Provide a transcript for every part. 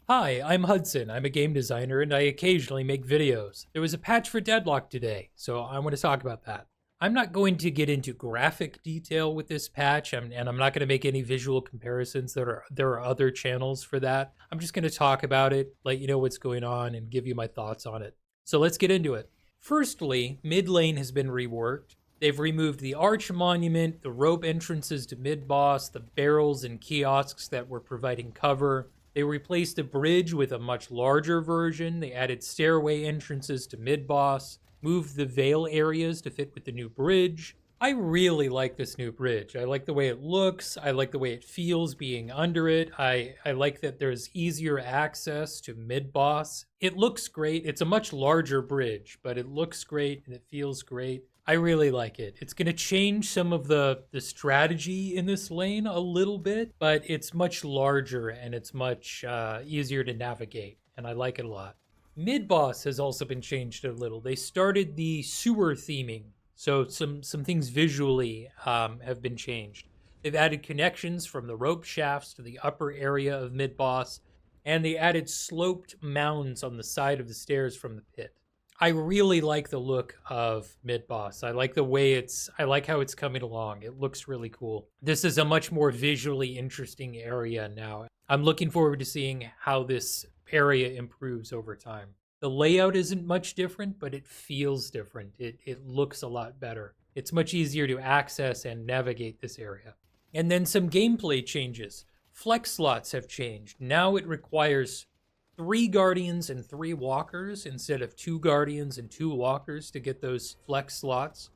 Hi, I'm Hudson. I'm a game designer and I occasionally make videos. There was a patch for Deadlock today, so I want to talk about that. I'm not going to get into graphic detail with this patch, and I'm not going to make any visual comparisons. There are other channels for that. I'm just going to talk about it, let you know what's going on, and give you my thoughts on it. So let's get into it. Firstly, mid lane has been reworked. They've removed the arch monument, the rope entrances to mid boss, the barrels and kiosks that were providing cover. They replaced the bridge with a much larger version. They added stairway entrances to mid-boss, moved the veil areas to fit with the new bridge. I really like this new bridge. I like the way it looks. I like the way it feels being under it. I like that there's easier access to mid-boss. It looks great. It's a much larger bridge, but it looks great and it feels great. I really like it. It's going to change some of the strategy in this lane a little bit, but it's much larger and it's much easier to navigate, and I like it a lot. Mid-boss has also been changed a little. They started the sewer theming, so some things visually have been changed. They've added connections from the rope shafts to the upper area of mid-boss, and they added sloped mounds on the side of the stairs from the pit. I really like the look of mid-boss. I like how it's coming along. It looks really cool. This is a much more visually interesting area now. I'm looking forward to seeing how this area improves over time. The layout isn't much different, but it feels different. It looks a lot better. It's much easier to access and navigate this area. And then some gameplay changes. Flex slots have changed. Now it requires 3 guardians and 3 walkers instead of 2 guardians and 2 walkers to get those flex slots.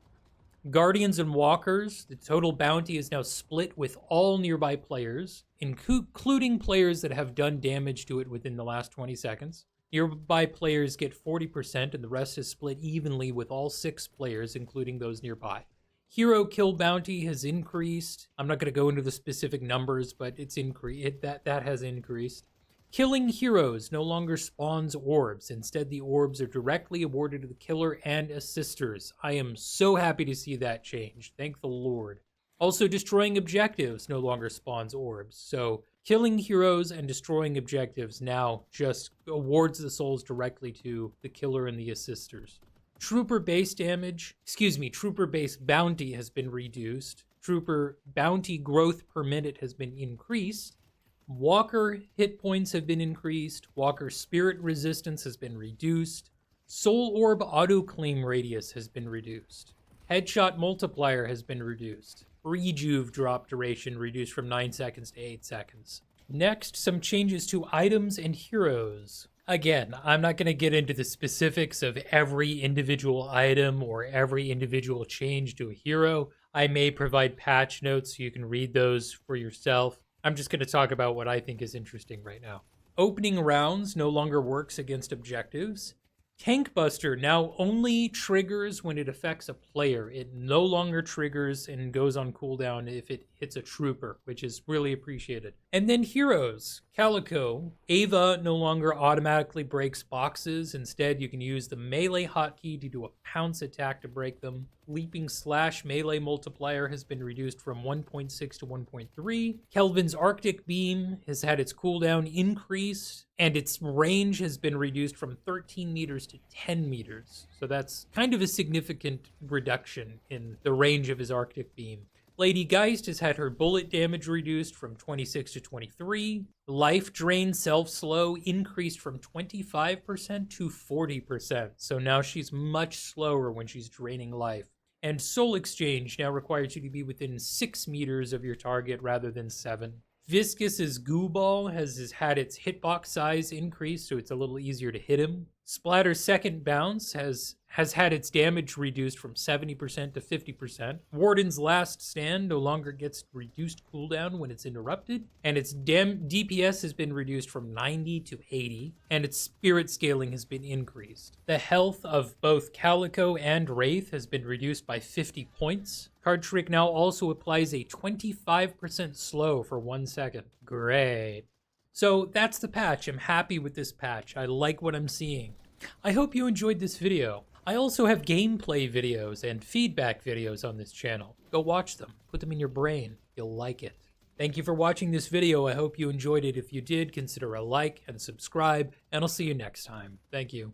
Guardians and walkers, the total bounty is now split with all nearby players, including players that have done damage to it within the last 20 seconds. Nearby players get 40%, and the rest is split evenly with all 6 players, including those nearby. Hero kill bounty has increased. I'm not going to go into the specific numbers, but it's increased. That has increased. Killing heroes no longer spawns orbs. Instead, the orbs are directly awarded to the killer and assisters. I am so happy to see that change. Thank the Lord. Also, destroying objectives no longer spawns orbs. So, killing heroes and destroying objectives now just awards the souls directly to the killer and the assisters. Trooper base bounty has been reduced. Trooper bounty growth per minute has been increased. Walker hit points have been increased. Walker spirit resistance has been reduced. Soul orb auto claim radius has been reduced. Headshot multiplier has been reduced. Rejuve drop duration reduced from 9 seconds to 8 seconds. Next, some changes to items and heroes. Again, I'm not going to get into the specifics of every individual item or every individual change to a hero. I may provide patch notes so you can read those for yourself. I'm just going to talk about what I think is interesting right now. Opening rounds no longer works against objectives. Tank Buster now only triggers when it affects a player. It no longer triggers and goes on cooldown if it hits a trooper, which is really appreciated. And then heroes. Calico. Ava no longer automatically breaks boxes. Instead, you can use the melee hotkey to do a pounce attack to break them. Leaping slash melee multiplier has been reduced from 1.6 to 1.3. Kelvin's Arctic Beam has had its cooldown increased, and its range has been reduced from 13 meters to 10 meters. So that's kind of a significant reduction in the range of his Arctic Beam. Lady Geist has had her bullet damage reduced from 26 to 23. Life drain self-slow increased from 25% to 40%. So now she's much slower when she's draining life. And Soul Exchange now requires you to be within 6 meters of your target rather than 7. Viscus's Goo Ball has had its hitbox size increased, so it's a little easier to hit him. Splatter's Second Bounce has had its damage reduced from 70% to 50%. Warden's Last Stand no longer gets reduced cooldown when it's interrupted, and its DPS has been reduced from 90 to 80, and its spirit scaling has been increased. The health of both Calico and Wraith has been reduced by 50 points. Card Trick now also applies a 25% slow for 1 second. Great. So that's the patch. I'm happy with this patch. I like what I'm seeing. I hope you enjoyed this video. I also have gameplay videos and feedback videos on this channel. Go watch them. Put them in your brain. You'll like it. Thank you for watching this video. I hope you enjoyed it. If you did, consider a like and subscribe, and I'll see you next time. Thank you.